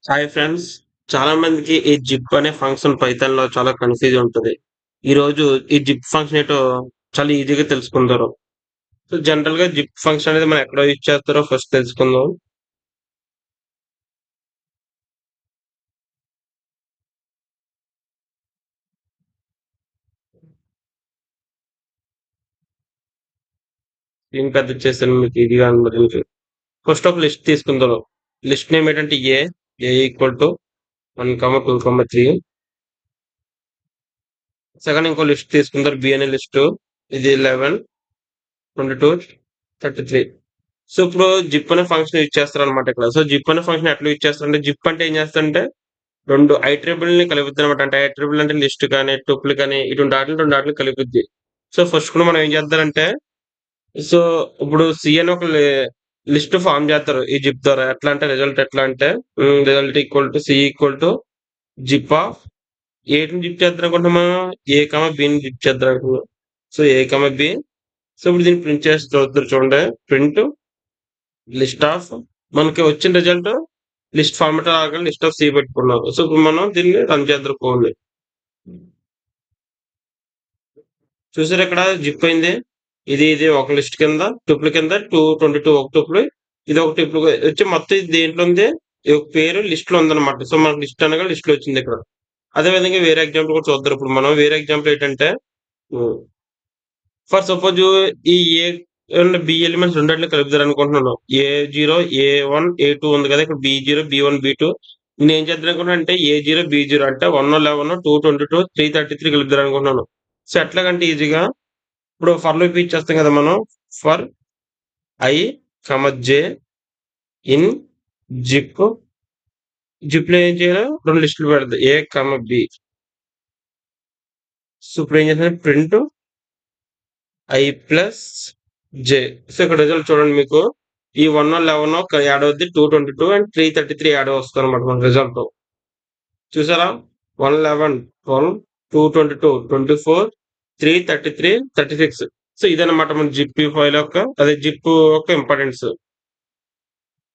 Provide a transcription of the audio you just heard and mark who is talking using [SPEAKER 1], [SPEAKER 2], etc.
[SPEAKER 1] Hi friends. చాలా మందికి ఈ జిప్ అనే ఫంక్షన్ పైథాన్‌లో చాలా కన్‌ఫ్యూజ్ ఉంటది. ఈరోజు ఈ జిప్ ఫంక్షన్ ఏంటో చాలా ఈజీగా తెలుసుకుందారు. సో, జనరల్‌గా జిప్ ఫంక్షన్ అనేది మనం ఎక్కడ యూజ్ చేస్తారో ఫస్ట్ తెలుసుకుందాం. స్క్రీన్ పెద్దది చేశాను మీకు ఈజీగా అనిపించడానికి. ఫస్ట్ ఒక లిస్ట్ తీసుకుందాం. లిస్ట్ నేమ్ ఏంటంటే ఏ ఈక్వల్ టు 1, 2, 3. సెకండ్ ఇంకో లిస్ట్ తీసుకుందాం బి అనే లిస్టు. ఇది 11, 22, 33. సో, ఇప్పుడు జిప్ అనే ఫంక్షన్ యూజ్ చేస్తారనమాట ఇక్కడ. సో, జిప్ అనే ఫంక్షన్ ఎట్లా యూజ్ చేస్తారంటే జిప్ అంటే ఏం చేస్తారంటే 2 ఐట్రిబుల్‌ని కలుపుద్దనమాట. అంటే ఐట్రిబుల్ అంటే లిస్ట్ కానీ, టుపుల్ కానీ ఇటువంటి ఆటిలిని 2 ఆటిలిని కలుపుద్ది. సో, ఫస్ట్ కూడా మనం ఏం చేద్దారంటే, సో, ఇప్పుడు సి అని ఒక లిస్ట్ ఫార్మ్ చేస్తారు ఈ జిప్ ద్వారా. ఎట్లా అంటే రిజల్ట్ ఎట్లా అంటే result equal to C equal to zip of ఏటిని జిప్ చేద్దామనుకుంటున్నాం మనం? ఏ, బిని జిప్ చేద్దామనుకుంటున్నాం. So, B. సో, ఇప్పుడు దీన్ని ప్రింట్ చేసి చూద్దురు చూడండి. ప్రింట్ లిస్ట్ ఆఫ్ మనకి వచ్చిన రిజల్ట్ లిస్ట్ ఫార్మాట్ రాగానే లిస్ట్ ఆఫ్ సి పెట్టుకున్నాం. సో, ఇప్పుడు మనం దీన్ని రన్ చేద్దాం కోడ్‌ని. చూసారా ఇక్కడ జిప్ అయింది. ఇది ఒక లిస్ట్ కింద టుపుల్ కింద 22 ఒక టుపుల్, ఇది ఒక టుపుల్ వచ్చి మొత్తం ఇది దేంట్లో ఉంది? ఈ ఒక పేరు లిస్ట్ లో ఉందన్నమాట. సో మనకు లిస్ట్ అనగా లిస్ట్ లో వచ్చింది ఇక్కడ. అదే విధంగా వేరే ఎగ్జాంపుల్ కూడా చూద్దాం. ఇప్పుడు మనం వేరే ఎగ్జాంపుల్ ఏంటంటే ఫర్ సపోజ్ ఈ ఏ బి ఎలిమెంట్స్ రెండిట్లో కలుపుతారు అనుకుంటున్నాను. ఏ0 ఏ1 ఏ2 ఉంది కదా, ఇక్కడ బి0 బి1 బి2. నేను ఏం చేద్దాం అనుకుంటున్నా అంటే ఏ0 బి0 అంటే 111 222 333 కలుపుతారు అనుకుంటున్నాను. సో ఎట్లాగంటే ఈజీగా ఇప్పుడు ఫర్ లూప్ ఇచ్చేస్తాం కదా మనం. For I J in zip. Zip లో ఏం చేయాలి? 2 లిస్టులు పెడతాయి ఏ బి. సో ఇప్పుడు ఏం చేస్తాను print I plus J. So ఇక్కడ రిజల్ట్ చూడండి మీకు. ఈ 111 యాడ్ అవుద్ది, 222 అండ్ 333 యాడ్ వస్తుంది అనమాట మన రిజల్ట్. చూసారా? 111 12 222 24 333 36. సో ఇదన్నమాట మన జిప్ ఫైల్ యొక్క అదే జిప్ యొక్క ఇంపార్టెన్స్.